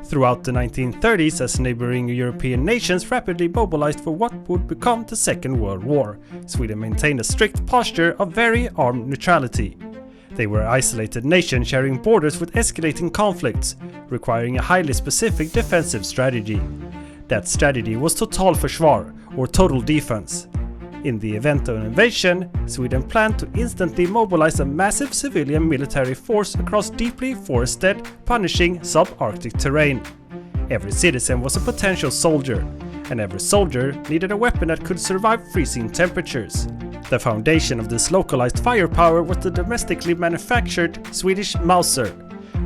Throughout the 1930s, as neighboring European nations rapidly mobilized for what would become the Second World War, Sweden maintained a strict posture of very armed neutrality. They were an isolated nation sharing borders with escalating conflicts, requiring a highly specific defensive strategy. That strategy was Totalförsvar, or total defense. In the event of an invasion, Sweden planned to instantly mobilize a massive civilian military force across deeply forested, punishing subarctic terrain. Every citizen was a potential soldier, and every soldier needed a weapon that could survive freezing temperatures. The foundation of this localized firepower was the domestically manufactured Swedish Mauser.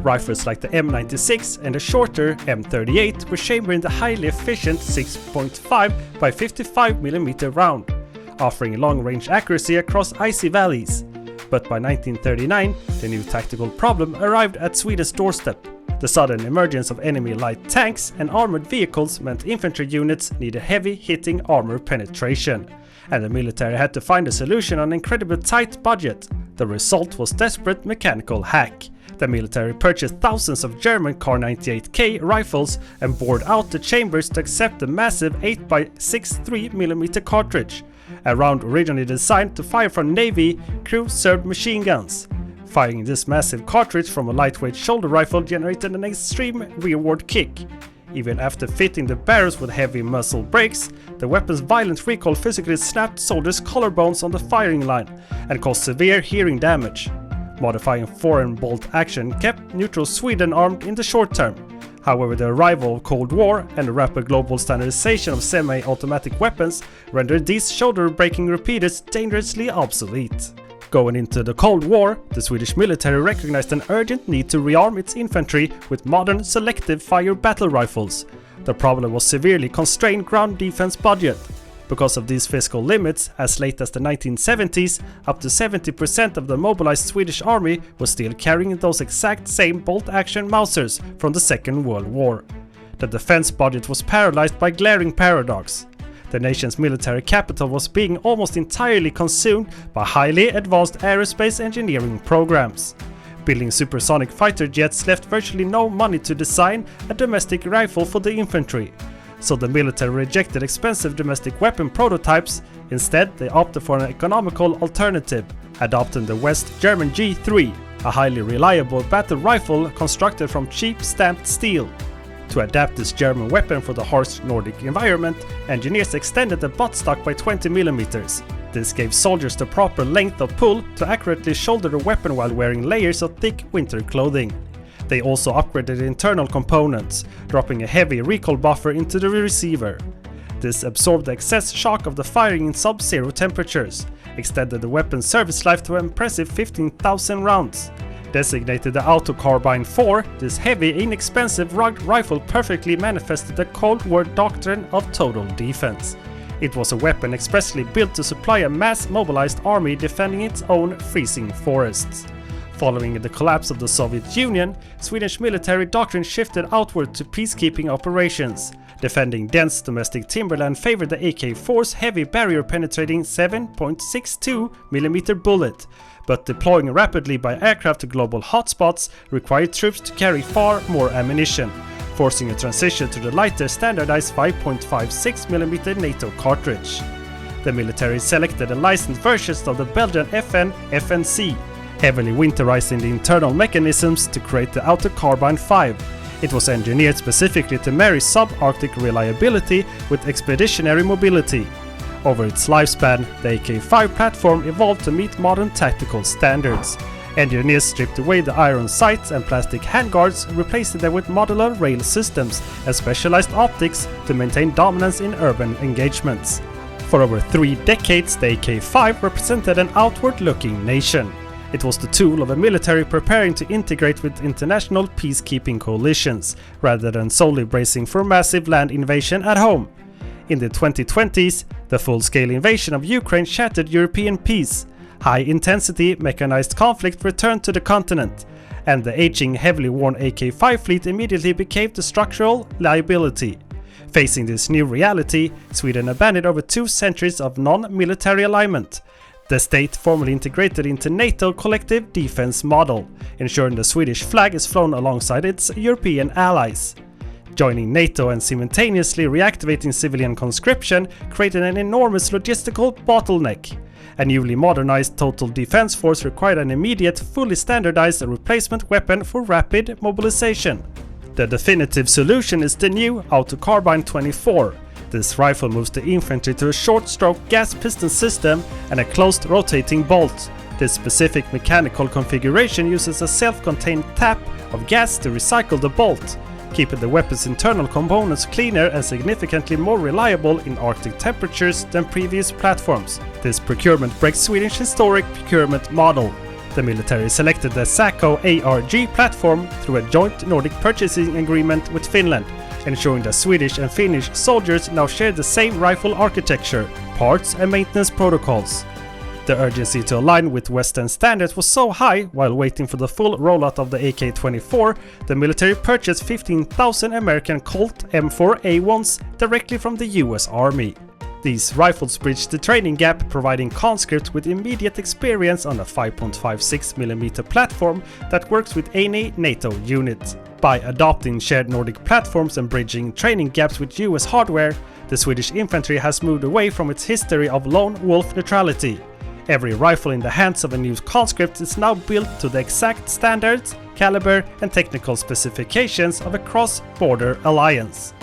Rifles like the M96 and the shorter M38 were chambered in the highly efficient 6.5 by 55mm round, offering long-range accuracy across icy valleys. But by 1939, the new tactical problem arrived at Sweden's doorstep. The sudden emergence of enemy light tanks and armored vehicles meant infantry units needed heavy-hitting armor penetration, and the military had to find a solution on an incredibly tight budget. The result was desperate mechanical hack. The military purchased thousands of German Kar98ks rifles and bored out the chambers to accept the massive 8x63mm cartridge, a round originally designed to fire from Navy crew-served machine guns. Firing this massive cartridge from a lightweight shoulder rifle generated an extreme rearward kick. Even after fitting the barrels with heavy muzzle brakes, the weapon's violent recoil physically snapped soldiers' collarbones on the firing line and caused severe hearing damage. Modifying foreign bolt action kept neutral Sweden armed in the short term. However, the arrival of Cold War and the rapid global standardization of semi-automatic weapons rendered these shoulder-breaking repeaters dangerously obsolete. Going into the Cold War, the Swedish military recognized an urgent need to rearm its infantry with modern selective fire battle rifles. The problem was severely constrained ground defense budget. Because of these fiscal limits, as late as the 1970s, up to 70% of the mobilized Swedish army was still carrying those exact same bolt-action Mausers from the Second World War. The defense budget was paralyzed by glaring paradox. The nation's military capital was being almost entirely consumed by highly advanced aerospace engineering programs. Building supersonic fighter jets left virtually no money to design a domestic rifle for the infantry. So the military rejected expensive domestic weapon prototypes. Instead, they opted for an economical alternative, adopting the West German G3, a highly reliable battle rifle constructed from cheap stamped steel. To adapt this German weapon for the harsh Nordic environment, engineers extended the buttstock by 20mm. This gave soldiers the proper length of pull to accurately shoulder the weapon while wearing layers of thick winter clothing. They also upgraded the internal components, dropping a heavy recoil buffer into the receiver. This absorbed the excess shock of the firing in sub-zero temperatures, extended the weapon's service life to an impressive 15,000 rounds. Designated the Autocarbine 4, this heavy, inexpensive rugged rifle perfectly manifested the Cold War doctrine of total defense. It was a weapon expressly built to supply a mass-mobilized army defending its own freezing forests. Following the collapse of the Soviet Union, Swedish military doctrine shifted outward to peacekeeping operations. Defending dense domestic timberland favored the AK-4's heavy barrier-penetrating 7.62mm bullet, but deploying rapidly by aircraft to global hotspots required troops to carry far more ammunition, forcing a transition to the lighter standardized 5.56mm NATO cartridge. The military selected a licensed versions of the Belgian FN FNC, heavily winterizing the internal mechanisms to create the Autocarbine 5. It was engineered specifically to marry subarctic reliability with expeditionary mobility. Over its lifespan, the AK-5 platform evolved to meet modern tactical standards. Engineers stripped away the iron sights and plastic handguards, replacing them with modular rail systems and specialized optics to maintain dominance in urban engagements. For over 3 decades, the AK-5 represented an outward-looking nation. It was the tool of a military preparing to integrate with international peacekeeping coalitions, rather than solely bracing for massive land invasion at home. In the 2020s, the full-scale invasion of Ukraine shattered European peace. High-intensity mechanized conflict returned to the continent, and the aging, heavily worn AK-5 fleet immediately became the structural liability. Facing this new reality, Sweden abandoned over 2 centuries of non-military alignment. The state formally integrated into NATO collective defense model, ensuring the Swedish flag is flown alongside its European allies. Joining NATO and simultaneously reactivating civilian conscription created an enormous logistical bottleneck. A newly modernized total defense force required an immediate, fully standardized replacement weapon for rapid mobilization. The definitive solution is the new Autocarbine 24. This rifle moves the infantry to a short-stroke gas piston system and a closed rotating bolt. This specific mechanical configuration uses a self-contained tap of gas to recycle the bolt, keeping the weapon's internal components cleaner and significantly more reliable in Arctic temperatures than previous platforms. This procurement breaks Swedish historic procurement model. The military selected the Sacco ARG platform through a joint Nordic purchasing agreement with Finland, ensuring that Swedish and Finnish soldiers now share the same rifle architecture, parts and maintenance protocols. The urgency to align with Western standards was so high, while waiting for the full rollout of the AK-24, the military purchased 15,000 American Colt M4A1s directly from the US Army. These rifles bridge the training gap, providing conscripts with immediate experience on a 5.56mm platform that works with any NATO unit. By adopting shared Nordic platforms and bridging training gaps with US hardware, the Swedish infantry has moved away from its history of lone wolf neutrality. Every rifle in the hands of a new conscript is now built to the exact standards, caliber and technical specifications of a cross-border alliance.